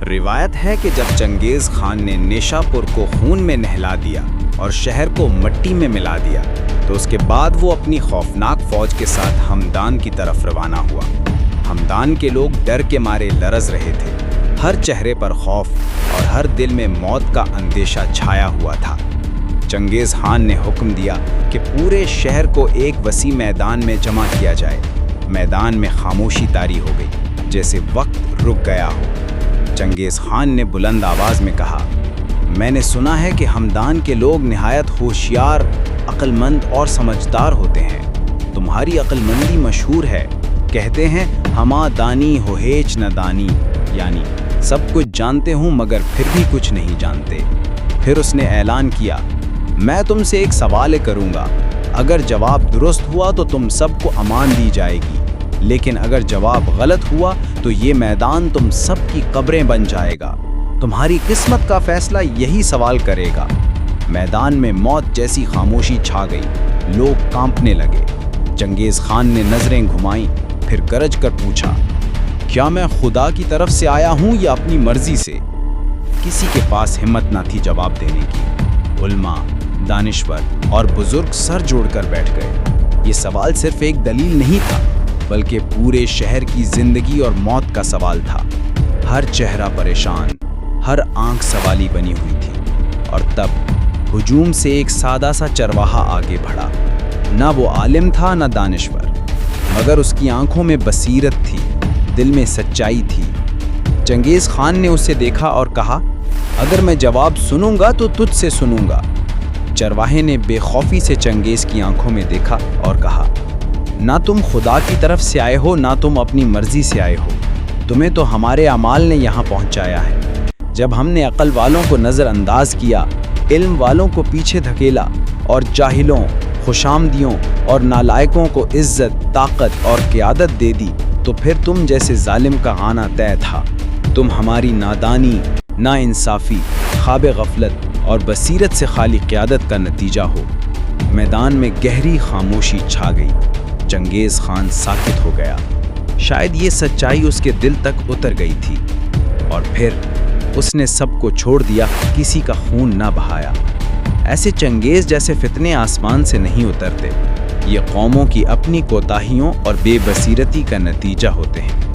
روایت ہے کہ جب چنگیز خان نے نیشاپور کو خون میں نہلا دیا اور شہر کو مٹی میں ملا دیا تو اس کے بعد وہ اپنی خوفناک فوج کے ساتھ ہمدان کی طرف روانہ ہوا۔ ہمدان کے لوگ ڈر کے مارے لرز رہے تھے، ہر چہرے پر خوف اور ہر دل میں موت کا اندیشہ چھایا ہوا تھا۔ چنگیز خان نے حکم دیا کہ پورے شہر کو ایک وسیع میدان میں جمع کیا جائے۔ میدان میں خاموشی طاری ہو گئی، جیسے وقت رک گیا ہو۔ چنگیز خان نے بلند آواز میں کہا، میں نے سنا ہے کہ ہمدان کے لوگ نہایت ہوشیار، عقل مند اور سمجھدار ہوتے ہیں۔ تمہاری عقل مندی مشہور ہے، کہتے ہیں ہما دانی ہو ہیچ نہ دانی، یعنی سب کچھ جانتے ہوں مگر پھر بھی کچھ نہیں جانتے۔ پھر اس نے اعلان کیا، میں تم سے ایک سوال کروں گا، اگر جواب درست ہوا تو تم سب کو امان دی جائے گی، لیکن اگر جواب غلط ہوا تو یہ میدان تم سب کی قبریں بن جائے گا۔ تمہاری قسمت کا فیصلہ یہی سوال کرے گا۔ میدان میں موت جیسی خاموشی چھا گئی، لوگ کانپنے لگے۔ چنگیز خان نے نظریں گھمائیں، پھر گرج کر پوچھا، کیا میں خدا کی طرف سے آیا ہوں یا اپنی مرضی سے؟ کسی کے پاس ہمت نہ تھی جواب دینے کی۔ علماء، دانشور اور بزرگ سر جوڑ کر بیٹھ گئے۔ یہ سوال صرف ایک دلیل نہیں تھا، بلکہ پورے شہر کی زندگی اور موت کا سوال تھا۔ ہر چہرہ پریشان، ہر آنکھ سوالی بنی ہوئی تھی۔ اور تب ہجوم سے ایک سادہ سا چرواہا آگے بڑھا۔ نہ وہ عالم تھا نہ دانشور، مگر اس کی آنکھوں میں بصیرت تھی، دل میں سچائی تھی۔ چنگیز خان نے اسے دیکھا اور کہا، اگر میں جواب سنوں گا تو تجھ سے سنوں گا۔ چرواہے نے بے خوفی سے چنگیز کی آنکھوں میں دیکھا اور کہا، نہ تم خدا کی طرف سے آئے ہو نہ تم اپنی مرضی سے آئے ہو، تمہیں تو ہمارے اعمال نے یہاں پہنچایا ہے۔ جب ہم نے عقل والوں کو نظر انداز کیا، علم والوں کو پیچھے دھکیلا اور جاہلوں، خوشامدیوں اور نالائقوں کو عزت، طاقت اور قیادت دے دی تو پھر تم جیسے ظالم کا آنا طے تھا۔ تم ہماری نادانی، ناانصافی، خواب غفلت اور بصیرت سے خالی قیادت کا نتیجہ ہو۔ میدان میں گہری خاموشی چھا گئی۔ چنگیز خان ساکت ہو گیا، شاید یہ سچائی اس کے دل تک اتر گئی تھی، اور پھر اس نے سب کو چھوڑ دیا، کسی کا خون نہ بہایا۔ ایسے چنگیز جیسے فتنے آسمان سے نہیں اترتے، یہ قوموں کی اپنی کوتاہیوں اور بے بصیرتی کا نتیجہ ہوتے ہیں۔